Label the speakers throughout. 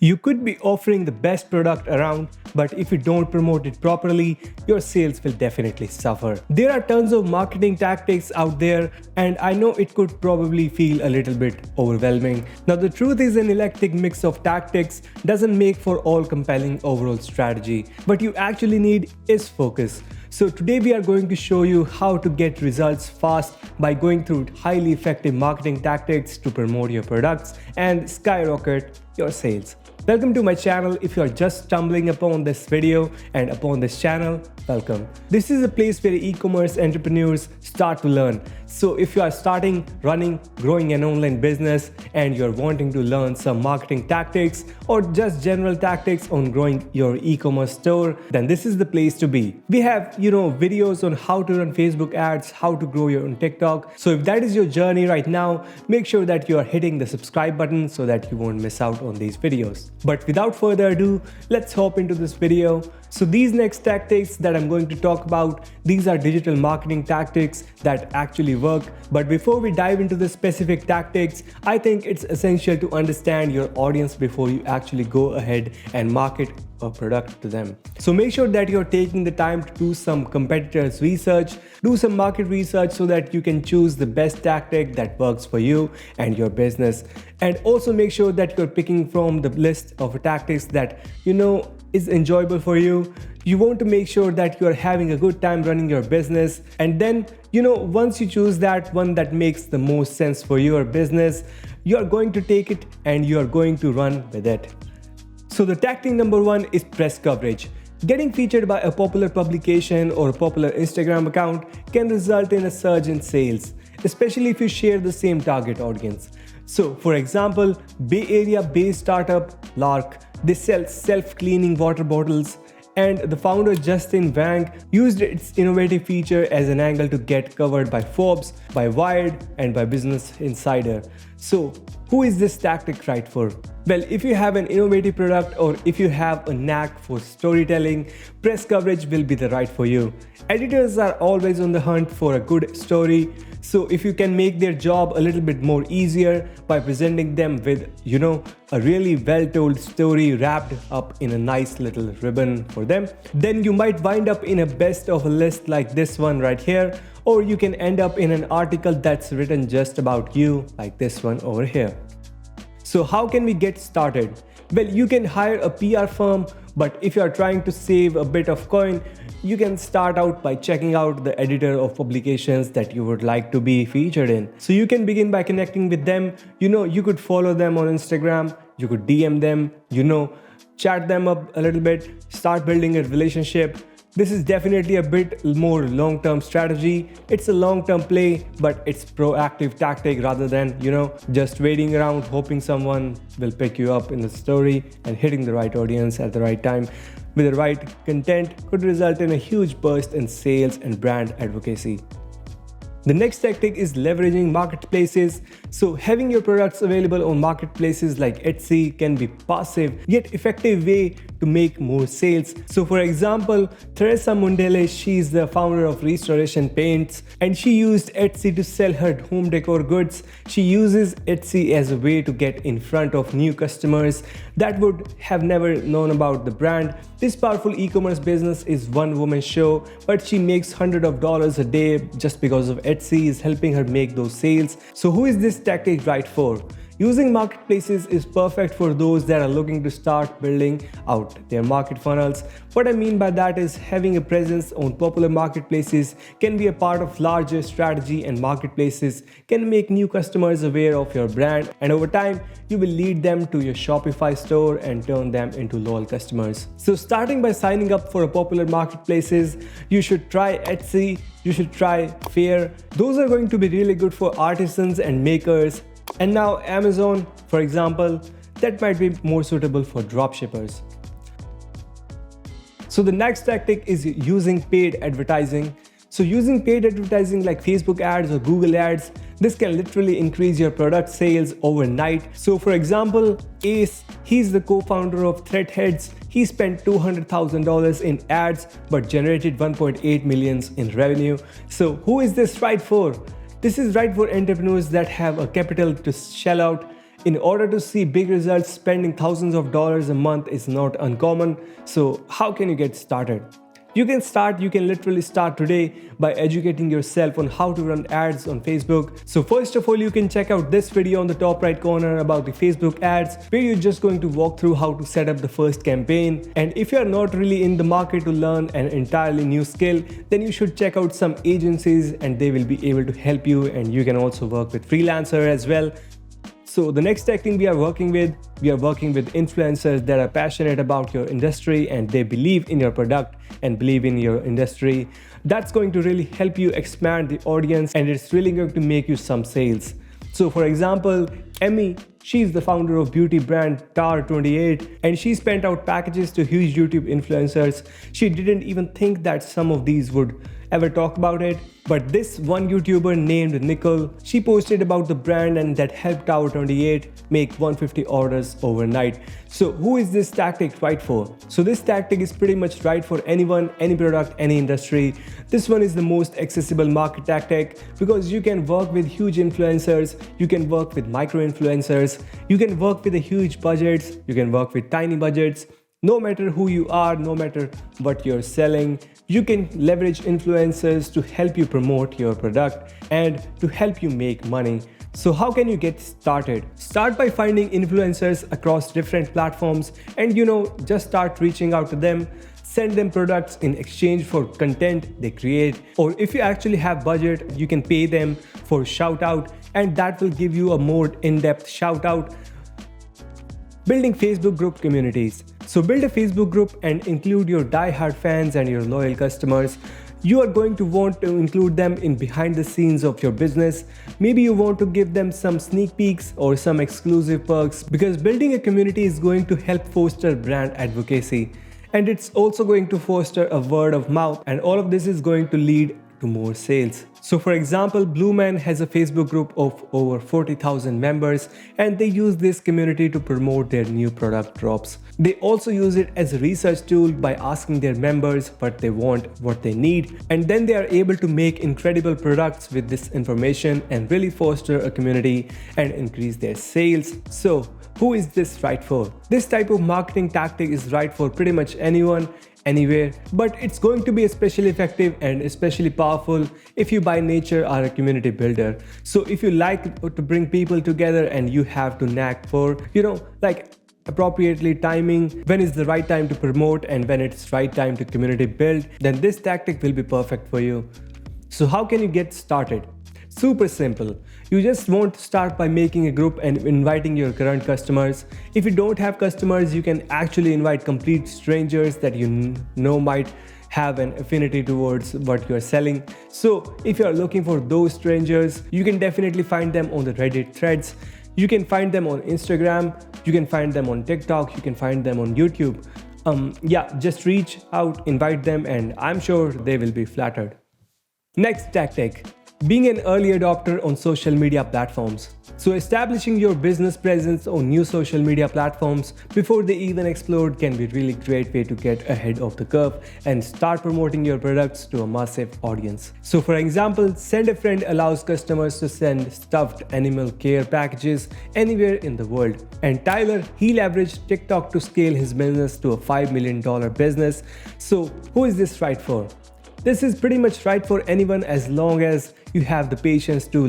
Speaker 1: You could be offering the best product around, but if you don't promote it properly, your sales will definitely suffer. There are tons of marketing tactics out there, and I know it could probably feel a little bit overwhelming. Now, the truth is, an eclectic mix of tactics doesn't make for all compelling overall strategy. What you actually need is focus. So today we are going to show you how to get results fast by going through highly effective marketing tactics to promote your products and skyrocket your sales. Welcome to my channel. If you are just stumbling upon this video and upon this channel, welcome. This is a place where e-commerce entrepreneurs start to learn. So if you are starting, running, growing an online business and you're wanting to learn some marketing tactics or just general tactics on growing your e-commerce store, then this is the place to be. We have, videos on how to run Facebook ads, how to grow your own TikTok. So if that is your journey right now, make sure that you are hitting the subscribe button so that you won't miss out on these videos. But without further ado, let's hop into this video. So these next tactics that I'm going to talk about, these are digital marketing tactics that actually work. But before we dive into the specific tactics, I think it's essential to understand your audience before you actually go ahead and market a product to them. So make sure that you're taking the time to do some competitors research, do some market research so that you can choose the best tactic that works for you and your business. And also make sure that you're picking from the list of tactics that is enjoyable for you. You want to make sure that you're having a good time running your business. And then, once you choose that one that makes the most sense for your business, you're going to take it and you're going to run with it. So the tactic number one is press coverage. Getting featured by a popular publication or a popular Instagram account can result in a surge in sales, especially if you share the same target audience. So for example, Bay Area based startup Lark, they sell self-cleaning water bottles, and the founder Justin Wang used its innovative feature as an angle to get covered by Forbes, by Wired, and by Business Insider. So who is this tactic right for? Well, if you have an innovative product or if you have a knack for storytelling, press coverage will be the right for you. Editors are always on the hunt for a good story. So if you can make their job a little bit more easier by presenting them with, a really well-told story wrapped up in a nice little ribbon for them, then you might wind up in a best of a list like this one right here, or you can end up in an article that's written just about you like this one over here. So how can we get started? Well, you can hire a PR firm, but if you are trying to save a bit of coin, you can start out by checking out the editor of publications that you would like to be featured in. So you can begin by connecting with them. You could follow them on Instagram, you could DM them, chat them up a little bit, start building a relationship. This is definitely a bit more long-term strategy. It's a long-term play, but it's proactive tactic rather than, just waiting around hoping someone will pick you up in the story, and hitting the right audience at the right time with the right content could result in a huge burst in sales and brand advocacy. The next tactic is leveraging marketplaces. So having your products available on marketplaces like Etsy can be passive yet effective way to make more sales. So for example, Teresa Mundele, she's the founder of Restoration Paints, and she used Etsy to sell her home decor goods. She uses Etsy as a way to get in front of new customers that would have never known about the brand. This powerful e-commerce business is one woman show, but she makes hundreds of dollars a day just because of Etsy is helping her make those sales. So who is this tactic right for? Using marketplaces is perfect for those that are looking to start building out their market funnels. What I mean by that is having a presence on popular marketplaces can be a part of larger strategy, and marketplaces can make new customers aware of your brand, and over time you will lead them to your Shopify store and turn them into loyal customers. So starting by signing up for a popular marketplaces, you should try Etsy, you should try Faire. Those are going to be really good for artisans and makers. And now Amazon, for example, that might be more suitable for dropshippers. So the next tactic is using paid advertising. So using paid advertising like Facebook ads or Google ads, this can literally increase your product sales overnight. So for example, Ace, he's the co-founder of Threadheads. He spent $200,000 in ads but generated 1.8 million in revenue. So who is this right for? This is right for entrepreneurs that have a capital to shell out In order to see big results, spending thousands of dollars a month is not uncommon. So how can you get started? You can literally start today by educating yourself on how to run ads on Facebook. So first of all, you can check out this video on the top right corner about the Facebook ads, where you're just going to walk through how to set up the first campaign. And if you're not really in the market to learn an entirely new skill, then you should check out some agencies and they will be able to help you, and you can also work with freelancer as well. So the next tech thing we are working with influencers that are passionate about your industry and they believe in your product and believe in your industry. That's going to really help you expand the audience, and it's really going to make you some sales. So for example, Emmy, she's the founder of beauty brand Tar28, and she spent out packages to huge YouTube influencers. She didn't even think that some of these would ever talk about it. But this one YouTuber named Nicole, she posted about the brand and that helped Tar28 make 150 orders overnight. So who is this tactic right for? So this tactic is pretty much right for anyone, any product, any industry. This one is the most accessible market tactic because you can work with huge influencers, you can work with micro influencers, you can work with the huge budgets, you can work with tiny budgets. No matter who you are, no matter what you're selling, you can leverage influencers to help you promote your product and to help you make money. So how can you get started? Start by finding influencers across different platforms and just start reaching out to them. Send them products in exchange for content they create, or if you actually have budget, you can pay them for shout out, and that will give you a more in-depth shout out. Building Facebook group communities. So build a Facebook group and include your die-hard fans and your loyal customers. You are going to want to include them in behind the scenes of your business. Maybe you want to give them some sneak peeks or some exclusive perks, because building a community is going to help foster brand advocacy. And it's also going to foster a word of mouth, and all of this is going to lead to more sales. So for example, Blue Man has a Facebook group of over 40,000 members, and they use this community to promote their new product drops. They also use it as a research tool by asking their members what they want, what they need, and then they are able to make incredible products with this information and really foster a community and increase their sales. So who is this right for? This type of marketing tactic is right for pretty much anyone, anywhere, but it's going to be especially effective and especially powerful if you by nature are a community builder. So if you like to bring people together and you have to knack for, like appropriately timing when is the right time to promote and when it's right time to community build, then this tactic will be perfect for you. So how can you get started? Super simple. You just want to start by making a group and inviting your current customers. If you don't have customers, you can actually invite complete strangers that you know might have an affinity towards what you're selling. So if you're looking for those strangers, you can definitely find them on the Reddit threads. You can find them on Instagram. You can find them on TikTok. You can find them on YouTube. Just reach out, invite them, and I'm sure they will be flattered. Next tactic. Being an early adopter on social media platforms. So establishing your business presence on new social media platforms before they even explode can be a really great way to get ahead of the curve and start promoting your products to a massive audience. So for example, Send a Friend allows customers to send stuffed animal care packages anywhere in the world. And Tyler, he leveraged TikTok to scale his business to a $5 million business. So who is this right for? This is pretty much right for anyone as long as you have the patience to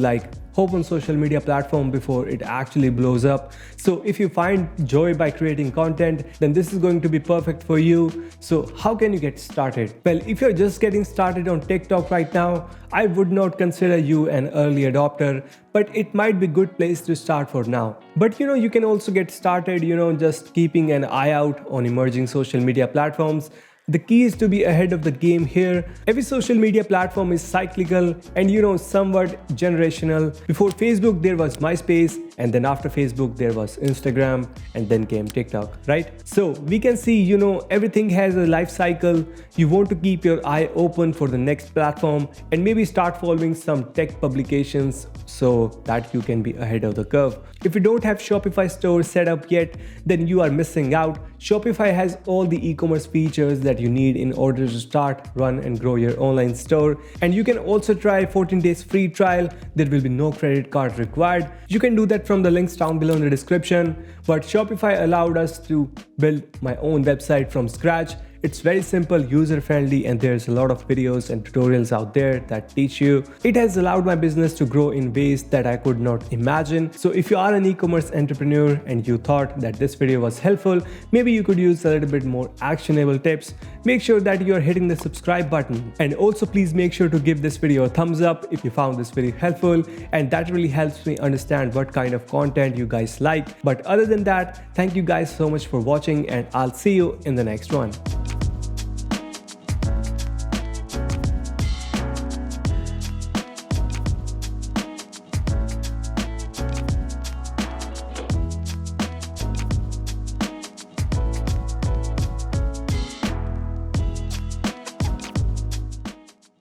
Speaker 1: hope on social media platform before it actually blows up. So if you find joy by creating content, then this is going to be perfect for you. So how can you get started? Well, if you're just getting started on TikTok right now, I would not consider you an early adopter, but it might be a good place to start for now. But you can also get started, just keeping an eye out on emerging social media platforms. The key is to be ahead of the game here. Every social media platform is cyclical and somewhat generational. Before Facebook there was MySpace, and then after Facebook there was Instagram, and then came TikTok, right? So we can see everything has a life cycle. You want to keep your eye open for the next platform and maybe start following some tech publications so that you can be ahead of the curve. If you don't have Shopify store set up yet, then you are missing out. Shopify has all the e-commerce features that you need in order to start, run and grow your online store. And you can also try 14 days free trial. There will be no credit card required. You can do that check from the links down below in the description. But Shopify allowed us to build my own website from scratch. It's very simple, user-friendly, and there's a lot of videos and tutorials out there that teach you. It has allowed my business to grow in ways that I could not imagine. So if you are an e-commerce entrepreneur and you thought that this video was helpful, maybe you could use a little bit more actionable tips, make sure that you're hitting the subscribe button. And also please make sure to give this video a thumbs up if you found this video helpful, and that really helps me understand what kind of content you guys like. But other than that, thank you guys so much for watching, and I'll see you in the next one.